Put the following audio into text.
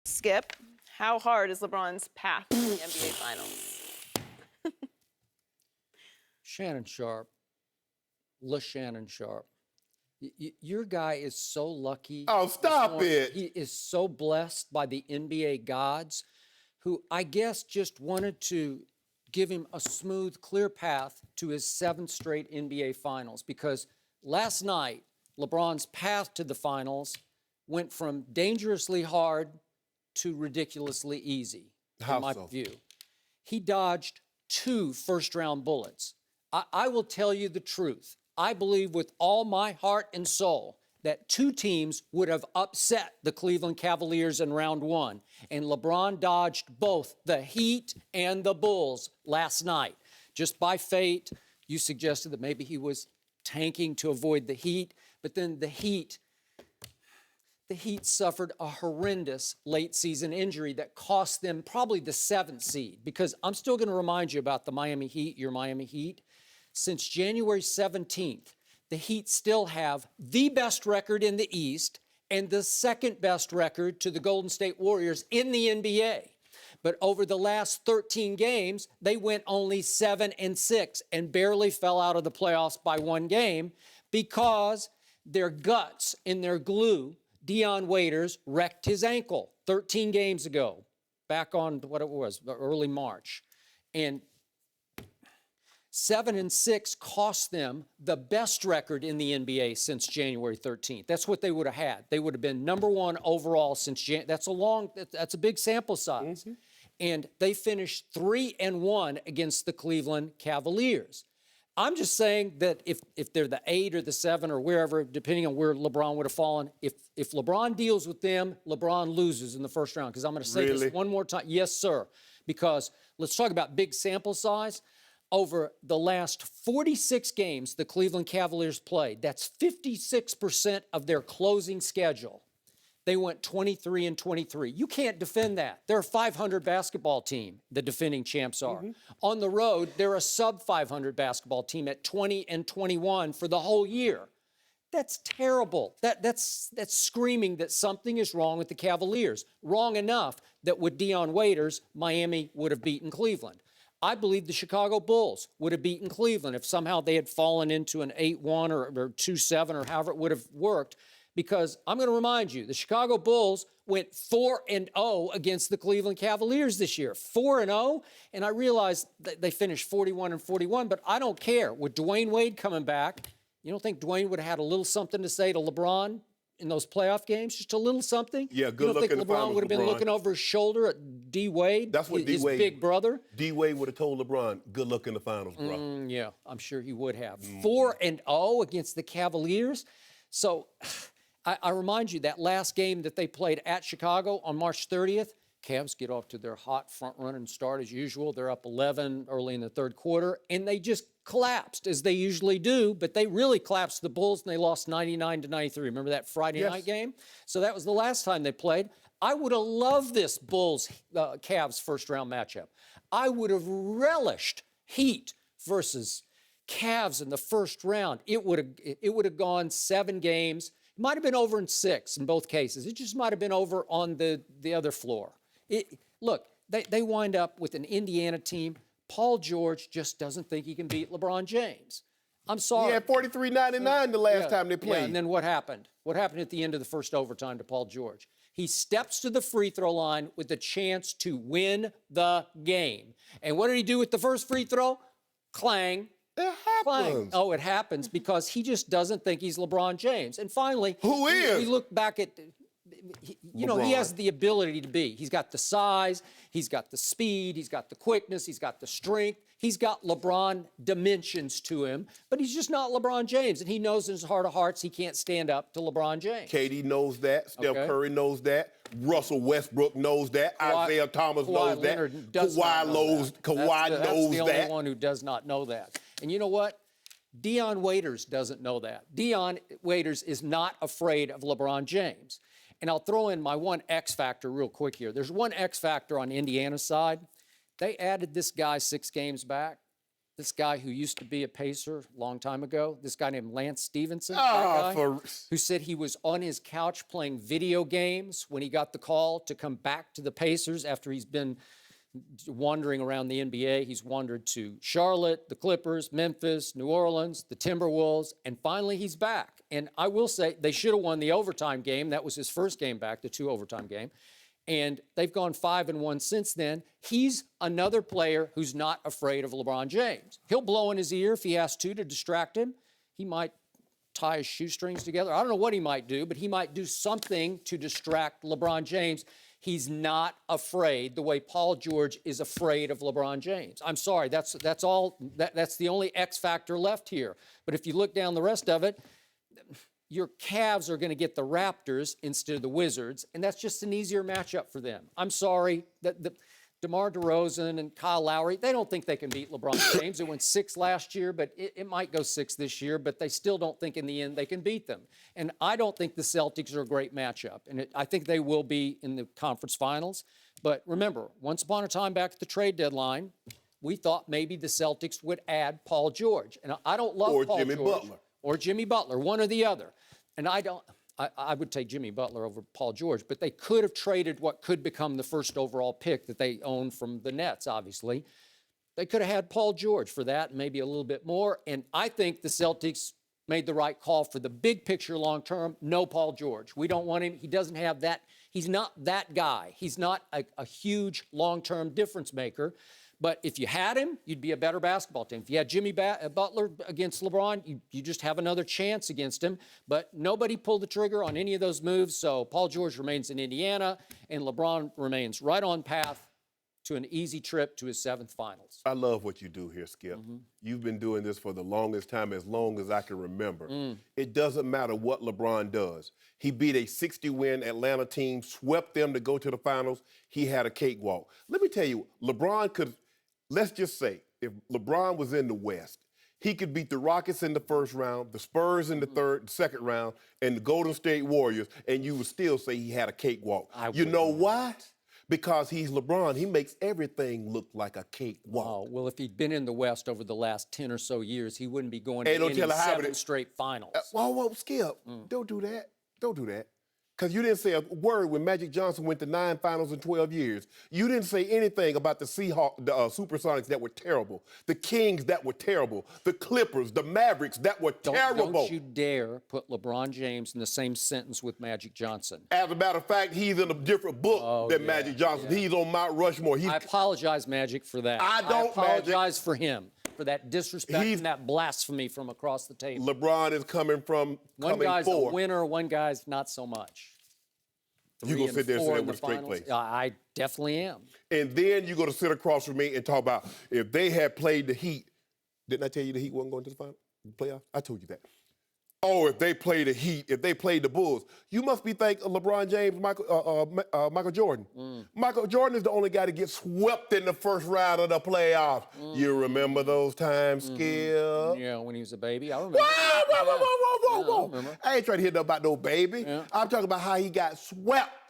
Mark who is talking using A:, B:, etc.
A: Skip, how hard is LeBron's path to the NBA Finals?
B: Shannon Sharpe, Shannon Sharpe. Your guy is so lucky.
C: Oh, stop it.
B: He is so blessed by the NBA gods, who I guess just wanted to give him a smooth, clear path to his 7th straight NBA Finals. Because last night, LeBron's path to the Finals went from dangerously hard to ridiculously easy, in my view. He dodged 2 first-round bullets. I will tell you the truth. I believe with all my heart and soul that 2 teams would have upset the Cleveland Cavaliers in round 1. And LeBron dodged both the Heat and the Bulls last night. Just by fate, you suggested that maybe he was tanking to avoid the Heat, but then the Heat suffered a horrendous late-season injury that cost them probably the 7th seed, because I'm still going to remind you about the Miami Heat, your Miami Heat. Since January 17th, the Heat still have the best record in the East and the 2nd best record to the Golden State Warriors in the NBA. But over the last 13 games, they went only 7-6 and barely fell out of the playoffs by 1 game because their guts and their glue, Dion Waiters, wrecked his ankle 13 games ago, back on what it was, early March. And 7-6 cost them the best record in the NBA since January 13th. That's what they would have had. They would have been #1 overall since that's a big sample size. Mm-hmm. And they finished 3-1 against the Cleveland Cavaliers. I'm just saying that if they're the 8 or the 7 or wherever, depending on where LeBron would have fallen, if LeBron deals with them, LeBron loses in the first round. Because I'm going to say this one more time. Yes, sir. Because let's talk about big sample size. Over the last 46 games the Cleveland Cavaliers played, that's 56% of their closing schedule. They went 23-23. You can't defend that. They're a 500 basketball team, the defending champs are. Mm-hmm. On the road, they're a sub-500 basketball team at 20-21 for the whole year. That's terrible. That's screaming that something is wrong with the Cavaliers. Wrong enough that with Dion Waiters, Miami would have beaten Cleveland. I believe the Chicago Bulls would have beaten Cleveland if somehow they had fallen into an 8-1 or 2-7 or however it would have worked. Because I'm going to remind you, the Chicago Bulls went 4-0 against the Cleveland Cavaliers this year. 4-0, and I realize that they finished 41-41, but I don't care. With Dwayne Wade coming back, you don't think Dwayne would have had a little something to say to LeBron in those playoff games? Just a little something?
C: Yeah, good luck in the finals,
B: You don't think LeBron would have been looking over his shoulder at D. Wade?
C: That's what
B: his big brother?
C: D. Wade would have told LeBron, good luck in the finals, bro.
B: Yeah, I'm sure he would have. 4-0 against the Cavaliers. So I remind you, that last game that they played at Chicago on March 30th, Cavs get off to their hot front-running start as usual. They're up 11 early in the 3rd quarter, and they just collapsed, as they usually do, but they really collapsed the Bulls, and they lost 99-93. Remember that Friday night game? So that was the last time they played. I would have loved this Bulls-Cavs first-round matchup. I would have relished Heat versus Cavs in the first round. It would have gone 7 games. It might have been over in 6 in both cases. It just might have been over on the other floor. Look, they wind up with an Indiana team. Paul George just doesn't think he can beat LeBron James. I'm sorry.
C: He had 43-99 the last time they played.
B: Yeah, and then what happened? What happened at the end of the first overtime to Paul George? He steps to the free throw line with a chance to win the game. And what did he do with the first free throw? Clang.
C: It happens.
B: Clang. Oh, it happens because he just doesn't think he's LeBron James. And finally,
C: who is?
B: We look back at, you know, he has the ability to be. He's got the size, he's got the speed, he's got the quickness, he's got the strength. He's got LeBron dimensions to him, but he's just not LeBron James. And he knows in his heart of hearts he can't stand up to LeBron James.
C: KD knows that. Steph Curry knows that. Russell Westbrook knows that. Isaiah Thomas knows that. Kawhi knows that.
B: That's the only one who does not know that. And you know what? Dion Waiters doesn't know that. Dion Waiters is not afraid of LeBron James. And I'll throw in my one X factor real quick here. There's one X factor on Indiana's side. They added this guy 6 games back. this guy who used to be a Pacer a long time ago, this guy named Lance Stevenson, who said he was on his couch playing video games when he got the call to come back to the Pacers after he's been wandering around the NBA. He's wandered to Charlotte, the Clippers, Memphis, New Orleans, the Timberwolves, and finally he's back. And I will say they should have won the overtime game. That was his first game back, the 2 overtime game. And they've gone 5-1 since then. He's another player who's not afraid of LeBron James. He'll blow in his ear if he has to distract him. He might tie his shoestrings together. I don't know what he might do, but he might do something to distract LeBron James. He's not afraid the way Paul George is afraid of LeBron James. I'm sorry, that's the only X factor left here. But if you look down the rest of it, your Cavs are going to get the Raptors instead of the Wizards, and that's just an easier matchup for them. I'm sorry that DeMar DeRozan and Kyle Lowry, they don't think they can beat LeBron James. It went 6 last year, but it might go 6 this year, but they still don't think in the end they can beat them. And I don't think the Celtics are a great matchup, and I think they will be in the conference finals. But remember, once upon a time back at the trade deadline, we thought maybe the Celtics would add Paul George. And I don't love Paul George. Or Jimmy Butler. Or Jimmy Butler, one or the other. And I would take Jimmy Butler over Paul George, but they could have traded what could become the first overall pick that they own from the Nets, obviously. They could have had Paul George for that, maybe a little bit more. And I think the Celtics made the right call for the big picture long term. No Paul George. We don't want him. He doesn't have that. He's not that guy. He's not a huge long-term difference maker. But if you had him, you'd be a better basketball team. If you had Jimmy Butler against LeBron, you just have another chance against him. But nobody pulled the trigger on any of those moves, so Paul George remains in Indiana, and LeBron remains right on path to an easy trip to his 7th finals.
C: I love what you do here, Skip. You've been doing this for the longest time, as long as I can remember. It doesn't matter what LeBron does. He beat a 60-win Atlanta team, swept them to go to the finals. He had a cakewalk. Let me tell you, LeBron could... Let's just say, if LeBron was in the West, he could beat the Rockets in the first round, the Spurs in the second round, and the Golden State Warriors, and you would still say he had a cakewalk. You know why? Because he's LeBron. He makes everything look like a cakewalk.
B: Oh, well, if he'd been in the West over the last 10 or so years, he wouldn't be going to any 7 straight finals.
C: Whoa, Skip, don't do that. Don't do that. Because you didn't say a word when Magic Johnson went to 9 finals in 12 years. You didn't say anything about the Supersonics that were terrible, the Kings that were terrible, the Clippers, the Mavericks that were terrible.
B: Don't you dare put LeBron James in the same sentence with Magic Johnson.
C: As a matter of fact, he's in a different book than Magic Johnson. Yeah. He's on Mount Rushmore.
B: I apologize, Magic, for that.
C: I
B: apologize for him, for that disrespect and that blasphemy from across the table.
C: LeBron is coming
B: one guy's a winner, one guy's not so much.
C: You're going to sit there and say that with a straight face.
B: I definitely am.
C: And then you're going to sit across from me and talk about if they had played the Heat. Didn't I tell you the Heat wasn't going to the final playoffs? I told you that. Oh, if they played the Heat, if they played the Bulls, you must be thinking LeBron James, Michael Jordan. Michael Jordan is the only guy to get swept in the first round of the playoffs. You remember those times, Skip?
B: Yeah, when he was a baby. I remember.
C: Whoa. I ain't trying to hear nothing about no baby. I'm talking about how he got swept